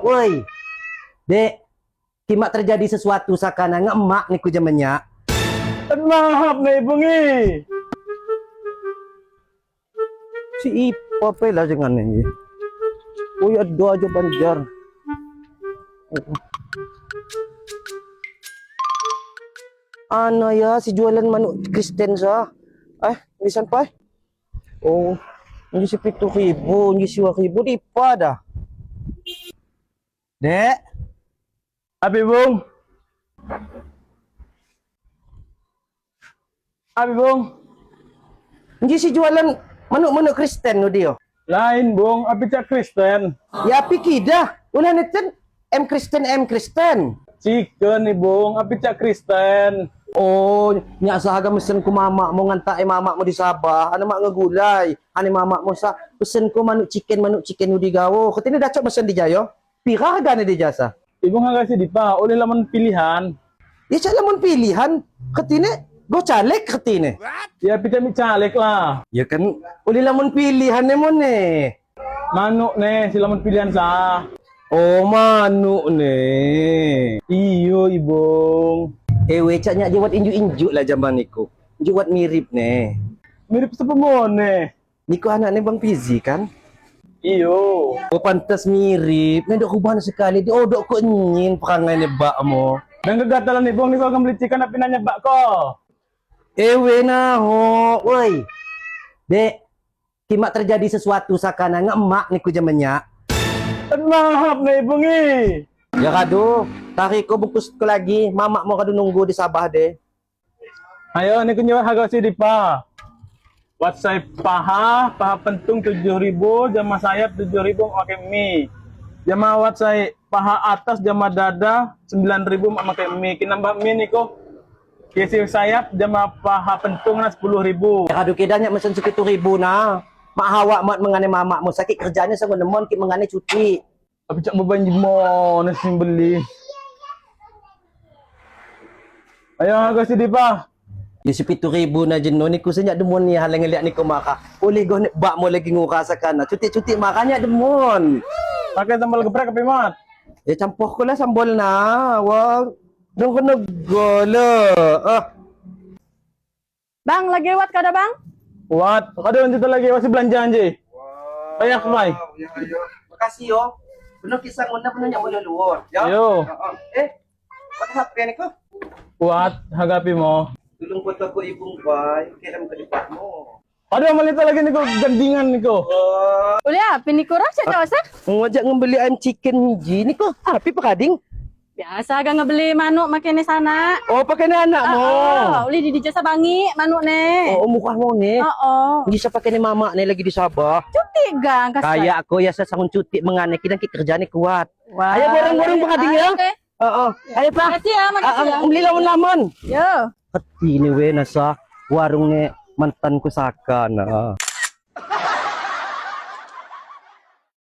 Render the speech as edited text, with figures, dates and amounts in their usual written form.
Woi, dek, kimak terjadi sesuatu sakana emak nih ku jamannya. Maaf nih bungi. Si Ipa lah jangan ini. Oh ya doa aja banjar. Ana ya si jualan manuk Kristen sa. Bisa pa? Oh, ini si 7.000, ini si 2.000 di Ipa dah. Dek, Abi bung. Abi bung. ini si jualan manuk Kristen no dia. Lain bung, abi cak Kristen. Ya pikir dah. Ulah neten M Kristen. Chicken nih bung, abi cak Kristen. Oh, nya sahaga mesen ku mama mau ngantak mama mau di Sabah, ana mak ngegulai, ane mama mau sa pesen ku manuk chicken nu digawo. Ketine dacok mesen di Jayo. Pira hargane di jasa? Ibu nggak kasih dipa, oleh laman pilihan. Ya cak lamun pilihan, ketine go caleg ketine. Ya pita mi caleg lah. Ya kan oleh lamun pilihan mon ne. Manuk nih, si laman pilihan sah. Oh, manuk ne. Iyo ibung. Ewe caknya jawat injuk-injuk lah zaman niku. Jawat mirip ne. Mirip sepemon nih. Niku anaknya Bang Fizi kan? Iyo. Oh pantas mirip. Nendok kubahan sekali. Diodok ko nyin perangai nebak mo. Dan kegatalan ibung nih kau akan beli chicken tapi nanya bak ko. Ewe naho. Woi. Dek. Kimak terjadi sesuatu sakana emak niku jamannya. Maaf nih bungi. Ya kado. Tarik ko bungkus ko lagi. Mama mau kado nunggu di Sabah deh. Ayo nih kunyawa harga si dipa. WhatsApp paha pentung 7.000, jama sayap 7.000 pakai mie. Jama WhatsApp paha atas jama dada 9.000 pakai mie. Kinambah mie nih kok. Kisi sayap jama paha pentung na 10.000. Ya kado kedanya mesen 7.000 na. Mak hawa mat mengane mama mau sakit kerjanya sama nemon ki mengane cuti. Tapi cak beban jemon nasi beli. Ayo harga si dipa. Ya si 7.000 na jenuh niku senyak demon ni halang lihat niku maka. Boleh go nek bak mo lagi ngurasakan. Cuti-cuti makanya demon. Pakai sambal geprek apa mat? Ya campur ko lah sambal na. Wah, dong kena gola. Bang, lagi wat kada bang? What? Kada lanjut lagi masih belanja anjay. Ayo Mai. Makasih yo. Benar kisah ngunda benar nyak boleh luar. Ya. Yo. What happen niku? What? Hagapi mo. Tulung foto ko ibung bay, kirim ke depan mo. Aduh malita lagi nih kok gandingan nih kok. Ulia, pinikura siya jawasa? Ngajak ngembeli ayam chicken ji niku. Api pakading? Biasa ga ngebeli manuk makin di sana. Oh, pakai anak mo. Uli di jasa bangi manuk ne. Oh, muka mo ni. Oo. Bisa pakai ni mama ni lagi di Sabah. Cuti gang kasih. Kayak aku ya sasangun cuti mengane kita kerjanya kuat. Wah. Ayo borong-borong pakading ya. Oke. Ayo Pak. Makasih ya, makasih ya. Beli lamun-lamun. Yo. Keti ni we nasa warung ni mantanku saka na.